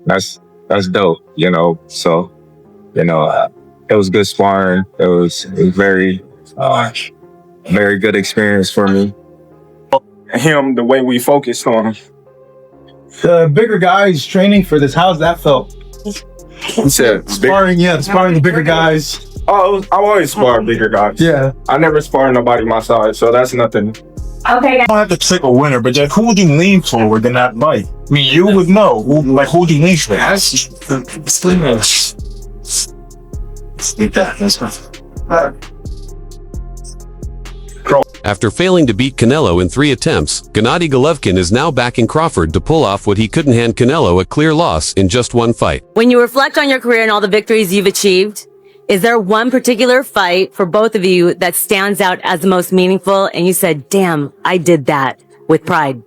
that's dope, you know. So, you know, it was good sparring. It was very, very good experience for me. Him, the way we focused on him. The bigger guys training for this, how's that felt? He said, Sparring the bigger guys. Oh, I always spar bigger guys. Yeah. I never spar nobody my size, so that's nothing. Okay. I don't have to pick a winner, but just who would you lean forward in that fight? I mean, you would know. Who would you lean for? After failing to beat Canelo in 3 attempts, Gennady Golovkin is now backing Crawford to pull off what he couldn't hand Canelo a clear loss in just 1 fight. When you reflect on your career and all the victories you've achieved, is there one particular fight for both of you that stands out as the most meaningful and you said, damn, I did that with pride?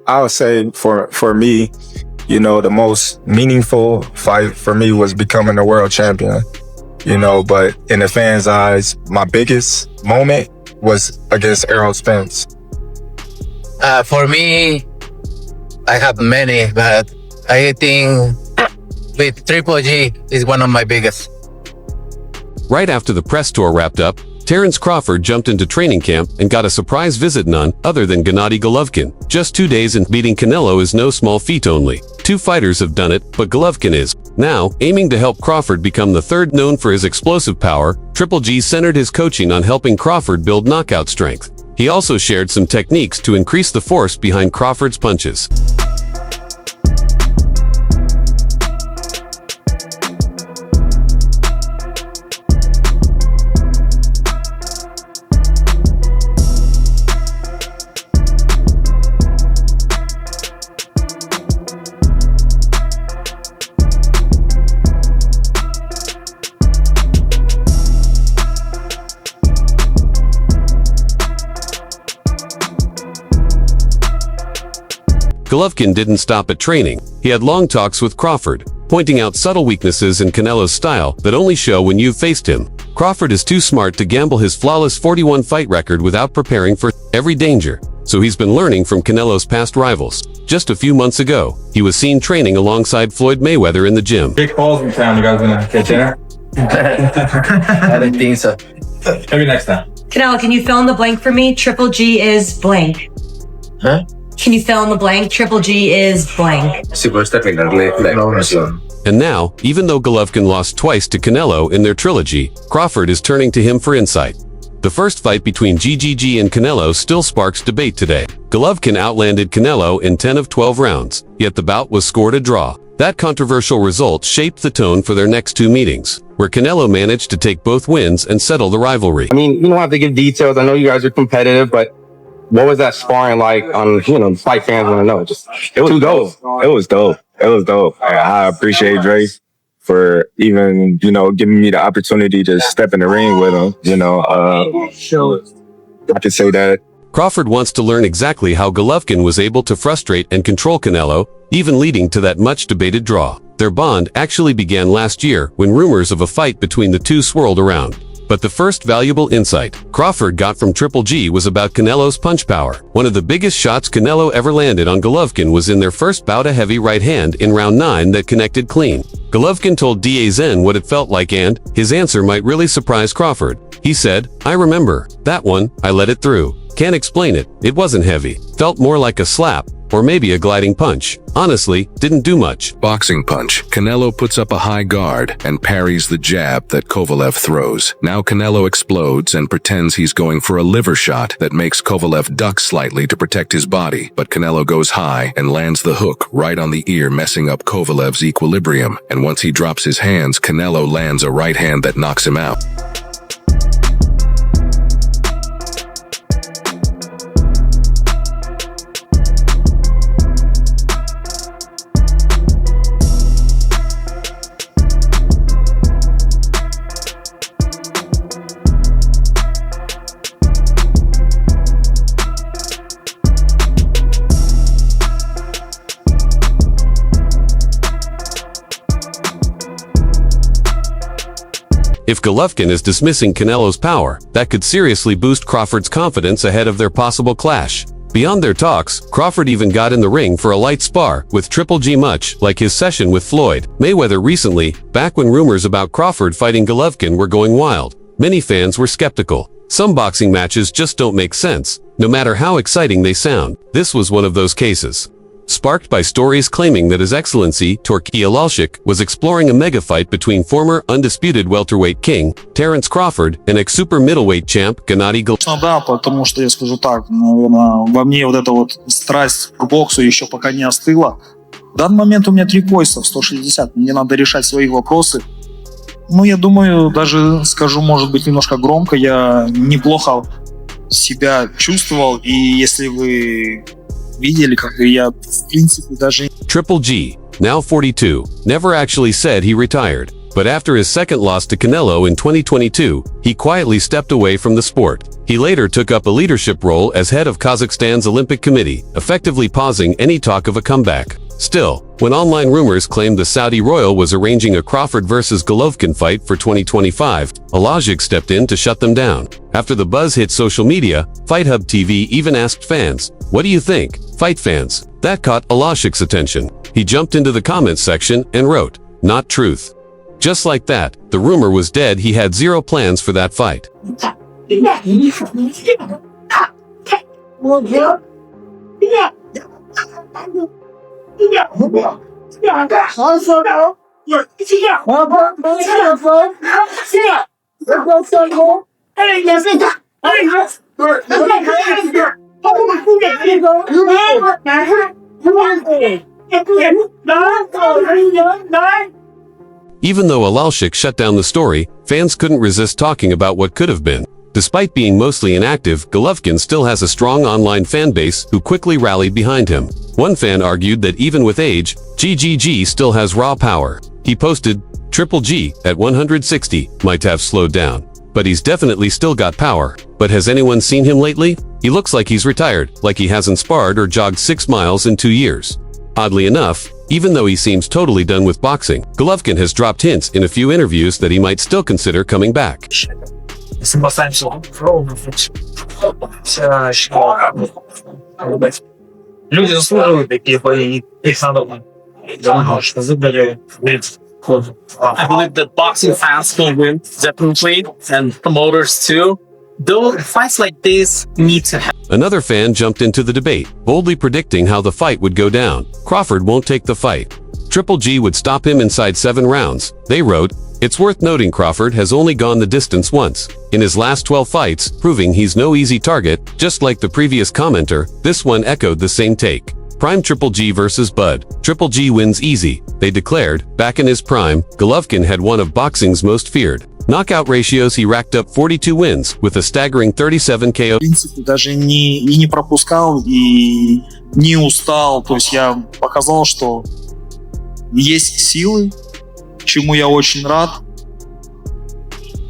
I would say for me, you know, the most meaningful fight for me was becoming a world champion, you know, but in the fans' eyes, my biggest moment was against Errol Spence. For me, I have many, but I think with Triple G is one of my biggest. Right after the press tour wrapped up, Terence Crawford jumped into training camp and got a surprise visit none other than Gennady Golovkin. Just 2 days in beating Canelo is no small feat only. 2 fighters have done it, but Golovkin is. Now, aiming to help Crawford become the third known for his explosive power, Triple G centered his coaching on helping Crawford build knockout strength. He also shared some techniques to increase the force behind Crawford's punches. Golovkin didn't stop at training. He had long talks with Crawford, pointing out subtle weaknesses in Canelo's style that only show when you've faced him. Crawford is too smart to gamble his flawless 41 fight record without preparing for every danger, so he's been learning from Canelo's past rivals. Just a few months ago, he was seen training alongside Floyd Mayweather in the gym. Big balls in town. You guys gonna get dinner? I don't think so. Maybe next time. Canelo, can you fill in the blank for me? Triple G is blank. Huh? Can you fill in the blank? Triple G is blank. And now, even though Golovkin lost twice to Canelo in their trilogy, Crawford is turning to him for insight. The first fight between GGG and Canelo still sparks debate today. Golovkin outlanded Canelo in 10 of 12 rounds, yet the bout was scored a draw. That controversial result shaped the tone for their next 2 meetings, where Canelo managed to take both wins and settle the rivalry. I mean, you don't have to give details. I know you guys are competitive, but what was that sparring like on, you know, fight fans want to know? It was dope. It was dope. It was dope. I appreciate Dre for even, you know, giving me the opportunity to step in the ring with him. You know, I could say that. Crawford wants to learn exactly how Golovkin was able to frustrate and control Canelo, even leading to that much-debated draw. Their bond actually began last year when rumors of a fight between the two swirled around. But the first valuable insight Crawford got from Triple G was about Canelo's punch power. One of the biggest shots Canelo ever landed on Golovkin was in their first bout, a heavy right hand in round 9 that connected clean. Golovkin told DAZN what it felt like, and his answer might really surprise Crawford. He said, "I remember that one, I let it through. Can't explain it, it wasn't heavy. Felt more like a slap, or maybe a gliding punch. Honestly, didn't do much." Boxing punch. Canelo puts up a high guard and parries the jab that Kovalev throws. Now Canelo explodes and pretends he's going for a liver shot that makes Kovalev duck slightly to protect his body. But Canelo goes high and lands the hook right on the ear, messing up Kovalev's equilibrium. And once he drops his hands, Canelo lands a right hand that knocks him out. If Golovkin is dismissing Canelo's power, that could seriously boost Crawford's confidence ahead of their possible clash. Beyond their talks, Crawford even got in the ring for a light spar with Triple G, much like his session with Floyd Mayweather recently, back when rumors about Crawford fighting Golovkin were going wild. Many fans were skeptical. Some boxing matches just don't make sense, no matter how exciting they sound. This was one of those cases. Sparked by stories claiming that His Excellency Torki Alalshik was exploring a mega fight between former undisputed welterweight king Terence Crawford and ex-super middleweight champ Gennady Golovkin. Да, потому что я скажу так, наверное, во мне вот эта вот страсть к боксу еще пока не остыла. В данный момент у меня 3 пояса в 160, мне надо решать свои вопросы. Ну, я думаю, даже скажу, может быть, немножко громко, я неплохо себя чувствовал, и если вы видели, как я, в принципе, даже... Triple G, now 42, never actually said he retired, but after his second loss to Canelo in 2022, he quietly stepped away from the sport. He later took up a leadership role as head of Kazakhstan's Olympic Committee, effectively pausing any talk of a comeback. Still, when online rumors claimed the Saudi royal was arranging a Crawford versus Golovkin fight for 2025, Alalshik stepped in to shut them down. After the buzz hit social media, FightHub TV even asked fans, "What do you think, fight fans?" That caught Alalshik's attention. He jumped into the comments section and wrote, "Not truth." Just like that, the rumor was dead. He had zero plans for that fight. Even though Alalshik shut down the story, fans couldn't resist talking about what could have been. Despite being mostly inactive, Golovkin still has a strong online fan base who quickly rallied behind him. One fan argued that even with age, GGG still has raw power. He posted, "Triple G, at 160, might have slowed down. But he's definitely still got power. But has anyone seen him lately? He looks like he's retired, like he hasn't sparred or jogged 6 miles in 2 years." Oddly enough, even though he seems totally done with boxing, Golovkin has dropped hints in a few interviews that he might still consider coming back. Люди заслуживают такие бои, их надо выдали. I believe that boxing fans will win, definitely, and promoters too. Though fights like this need to happen. Another fan jumped into the debate, boldly predicting how the fight would go down. Crawford won't take the fight. Triple G would stop him inside 7 rounds. They wrote, "It's worth noting Crawford has only gone the distance once in his last 12 fights, proving he's no easy target." Just like the previous commenter, this one echoed the same take. Prime Triple G versus Bud. Triple G wins easy, they declared. Back in his prime, Golovkin had one of boxing's most feared knockout ratios. He racked up 42 wins with a staggering 37 KO. В принципе, даже не пропускал и не устал. То есть я показал, что есть силы, чему я очень рад.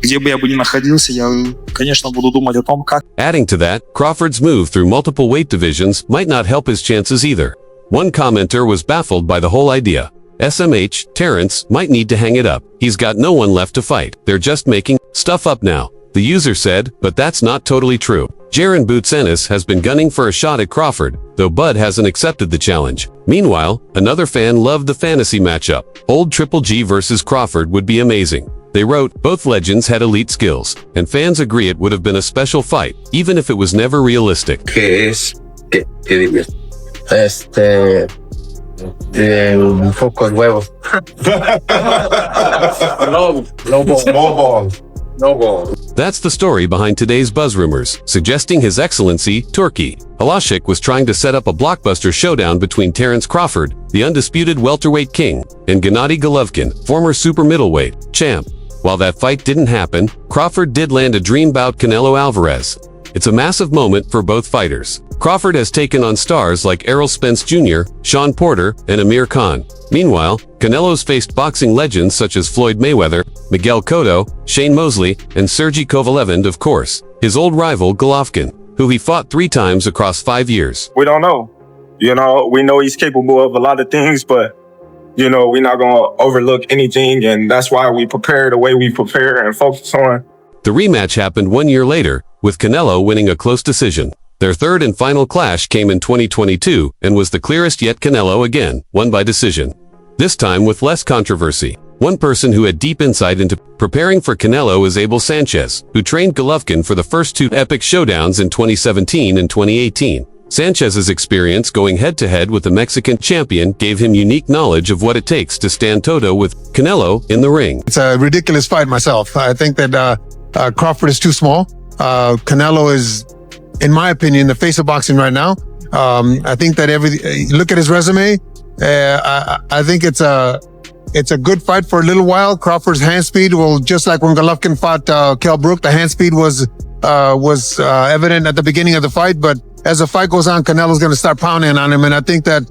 Где бы я бы ни находился, я, конечно, буду думать о том, как. Adding to that, Crawford's move through multiple weight divisions might not help his chances either. One commenter was baffled by the whole idea. SMH, Terence, might need to hang it up. He's got no one left to fight. They're just making stuff up now. The user said, but that's not totally true. Jaron Boutsenis has been gunning for a shot at Crawford, though Bud hasn't accepted the challenge. Meanwhile, another fan loved the fantasy matchup. Old Triple G versus Crawford would be amazing. They wrote, both legends had elite skills, and fans agree it would have been a special fight, even if it was never realistic. ¿Qué es? ¿Qué dirías? Un poco de huevo. No ball. That's the story behind today's buzz rumors, suggesting His Excellency Torki Alalshik was trying to set up a blockbuster showdown between Terence Crawford, the undisputed welterweight king, and Gennady Golovkin, former super middleweight champ. While that fight didn't happen, Crawford did land a dream bout Canelo Alvarez. It's a massive moment for both fighters. Crawford has taken on stars like Errol Spence Jr., Sean Porter, and Amir Khan. Meanwhile, Canelo's faced boxing legends such as Floyd Mayweather, Miguel Cotto, Shane Mosley, and Sergey Kovalev, and of course, his old rival Golovkin, who he fought 3 times across 5 years. We don't know. You know, we know he's capable of a lot of things, but, you know, we're not going to overlook anything, and that's why we prepare the way we prepare and focus on. The rematch happened 1 year later, with Canelo winning a close decision. Their third and final clash came in 2022 and was the clearest yet. Canelo again won by decision. This time with less controversy. One person who had deep insight into preparing for Canelo is Abel Sanchez, who trained Golovkin for the first two epic showdowns in 2017 and 2018. Sanchez's experience going head-to-head with the Mexican champion gave him unique knowledge of what it takes to stand toe-to with Canelo in the ring. It's a ridiculous fight myself. I think that Crawford is too small. Canelo is, in my opinion, the face of boxing right now. I think that look at his resume. I think it's a good fight for a little while. Crawford's hand speed will, just like when Golovkin fought Kell Brook, the hand speed was evident at the beginning of the fight. But as the fight goes on, Canelo's going to start pounding on him, and I think that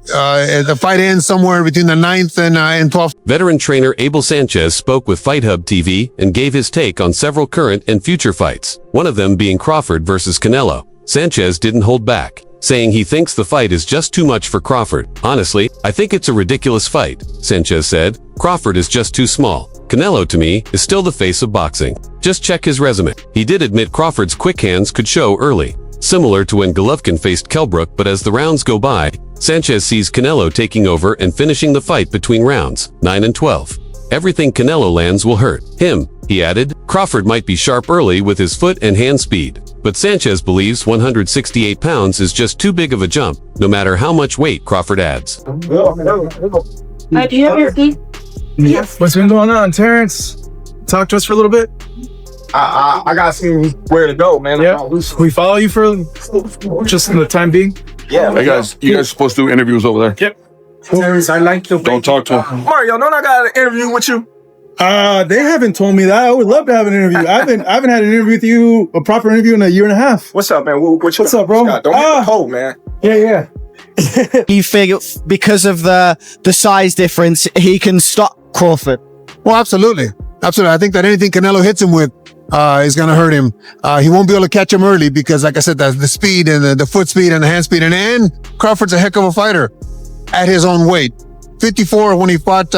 the fight ends somewhere between the 9th and 12th. Veteran trainer Abel Sanchez spoke with Fight Hub TV and gave his take on several current and future fights, one of them being Crawford versus Canelo. Sanchez didn't hold back, saying he thinks the fight is just too much for Crawford. Honestly, I think it's a ridiculous fight, Sanchez said. Crawford is just too small. Canelo, to me, is still the face of boxing. Just check his resume. He did admit Crawford's quick hands could show early, similar to when Golovkin faced Kell Brook, but as the rounds go by, Sanchez sees Canelo taking over and finishing the fight between rounds 9 and 12. Everything Canelo lands will hurt him, he added. Crawford might be sharp early with his foot and hand speed, but Sanchez believes 168 pounds is just too big of a jump, no matter how much weight Crawford adds. Do you have your feet? Yes. What's been going on, Terence? Talk to us for a little bit. I got to see where to go, man. Yeah. We follow you for just in the time being. Yeah. Hey guys, you guys are supposed to do interviews over there. Yep. Terence, I like the Don't talk to him. Mario, don't I got an interview with you? They haven't told me that. I would love to have an interview. I haven't had an interview with you, a proper interview, in a year and a half. What's up, man? What's up, bro? Don't get cold, man. Yeah. You figure because of the size difference, he can stop Crawford? Well, absolutely. I think that anything Canelo hits him with is going to hurt him. He won't be able to catch him early because, like I said, the speed and the foot speed and the hand speed. And Crawford's a heck of a fighter at his own weight. 54 when he fought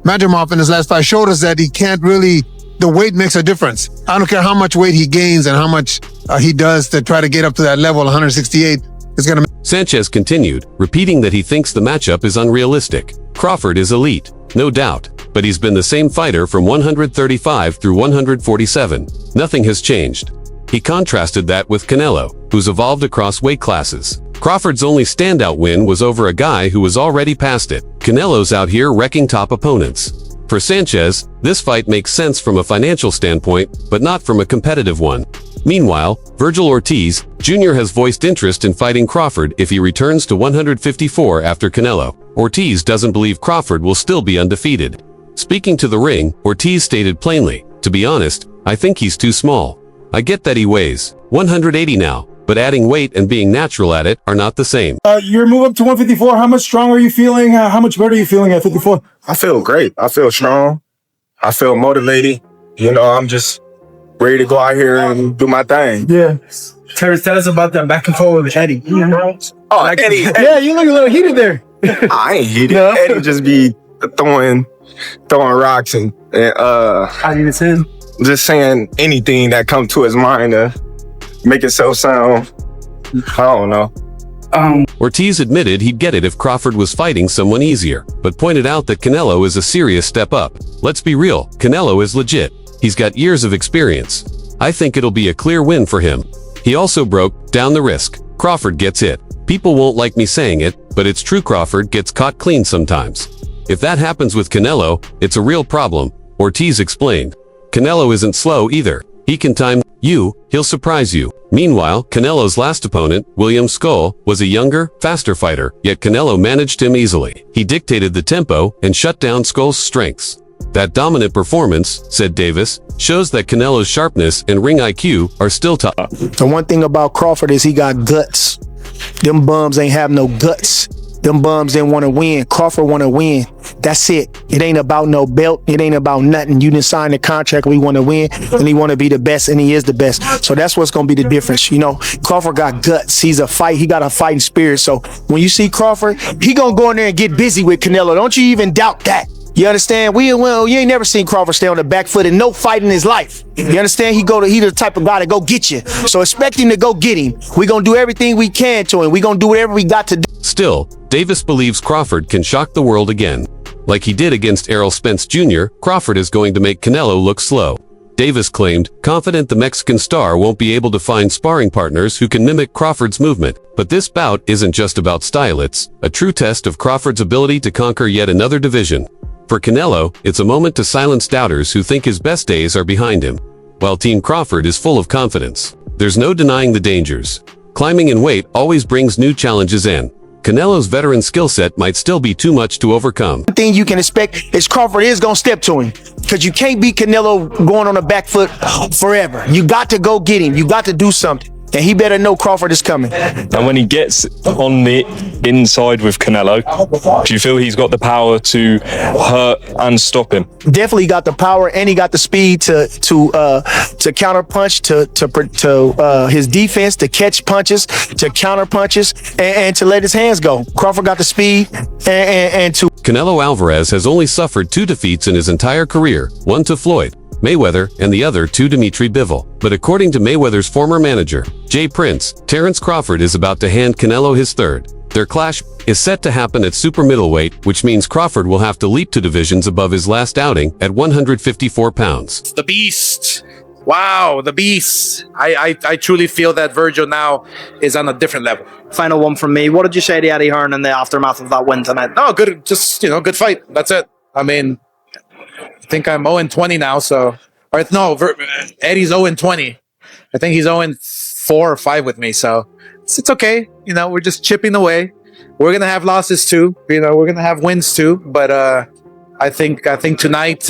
Madrimov in his last fight showed us that he can't really, the weight makes a difference. I don't care how much weight he gains and how much he does to try to get up to that level. 168 is going to. Sanchez continued, repeating that he thinks the matchup is unrealistic. Crawford is elite, no doubt, but he's been the same fighter from 135 through 147. Nothing has changed. He contrasted that with Canelo, who's evolved across weight classes. Crawford's only standout win was over a guy who was already past it. Canelo's out here wrecking top opponents. For Sanchez, this fight makes sense from a financial standpoint, but not from a competitive one. Meanwhile, Virgil Ortiz, Jr. has voiced interest in fighting Crawford if he returns to 154 after Canelo. Ortiz doesn't believe Crawford will still be undefeated. Speaking to The Ring, Ortiz stated plainly, "To be honest, I think he's too small. I get that he weighs 180 now, but adding weight and being natural at it are not the same." Your move up to 154, how much stronger are you feeling? How much better are you feeling at 54? I feel great. I feel strong. I feel motivated. You know, I'm just ready to go out here and do my thing. Yeah. Terence, tell us about that back and forth with Eddie. Oh, Eddie. Yeah, you look a little heated there. I ain't heated. No. Eddie just be throwing rocks and just saying anything that comes to his mind to make itself sound, I don't know. Ortiz admitted he'd get it if Crawford was fighting someone easier, but pointed out that Canelo is a serious step up. Let's be real, Canelo is legit. He's got years of experience. I think it'll be a clear win for him. He also broke down the risk. Crawford gets hit. People won't like me saying it, but it's true, Crawford gets caught clean sometimes. If that happens with Canelo, it's a real problem, Ortiz explained. Canelo isn't slow either. He can time you, he'll surprise you. Meanwhile, Canelo's last opponent, William Skull, was a younger, faster fighter, yet Canelo managed him easily. He dictated the tempo and shut down Skull's strengths. That dominant performance, said Davis, shows that Canelo's sharpness and ring IQ are still top. The one thing about Crawford is he got guts. Them bums ain't have no guts. Them bums didn't want to win. Crawford want to win. That's it. It ain't about no belt. It ain't about nothing. You didn't sign the contract. We want to win, and he want to be the best, and he is the best. So that's what's going to be the difference. You know, Crawford got guts. He got a fighting spirit. So when you see Crawford, he going to go in there and get busy with Canelo. Don't you even doubt that. You understand? You ain't never seen Crawford stay on the back foot in no fight in his life. You understand? He the type of guy to go get you. So expect him to go get him. We gonna do everything we can to him. We gonna do whatever we got to do. Still, Davis believes Crawford can shock the world again. Like he did against Errol Spence Jr., Crawford is going to make Canelo look slow. Davis claimed, confident the Mexican star won't be able to find sparring partners who can mimic Crawford's movement. But this bout isn't just about style, it's a true test of Crawford's ability to conquer yet another division. For Canelo, it's a moment to silence doubters who think his best days are behind him, while Team Crawford is full of confidence. There's no denying the dangers. Climbing in weight always brings new challenges in. Canelo's veteran skill set might still be too much to overcome. The thing you can expect is Crawford is gonna step to him, because you can't beat Canelo going on the back foot forever. You got to go get him. You got to do something. And he better know Crawford is coming. And when he gets on the inside with Canelo, do you feel he's got the power to hurt and stop him? Definitely got the power, and he got the speed to counter punch, to his defense, to catch punches, to counter punches, and to let his hands go. Crawford got the speed and to. Canelo Alvarez has only suffered 2 defeats in his entire career, one to Floyd Mayweather and the other to Dimitri Bivol. But according to Mayweather's former manager, Jay Prince, Terence Crawford is about to hand Canelo his third. Their clash is set to happen at super middleweight, which means Crawford will have to leap to divisions above his last outing at 154 pounds. The beast. Wow, the beast. I truly feel that Virgil now is on a different level. Final one from me. What did you say to Eddie Hearn in the aftermath of that win tonight? No, good. Just, good fight. That's it. I mean, I think I'm 0-20 now, so... Or no, Eddie's 0-20. I think he's 0-4 or 5 with me, so... It's okay. We're just chipping away. We're going to have losses too. We're going to have wins too. But I think tonight,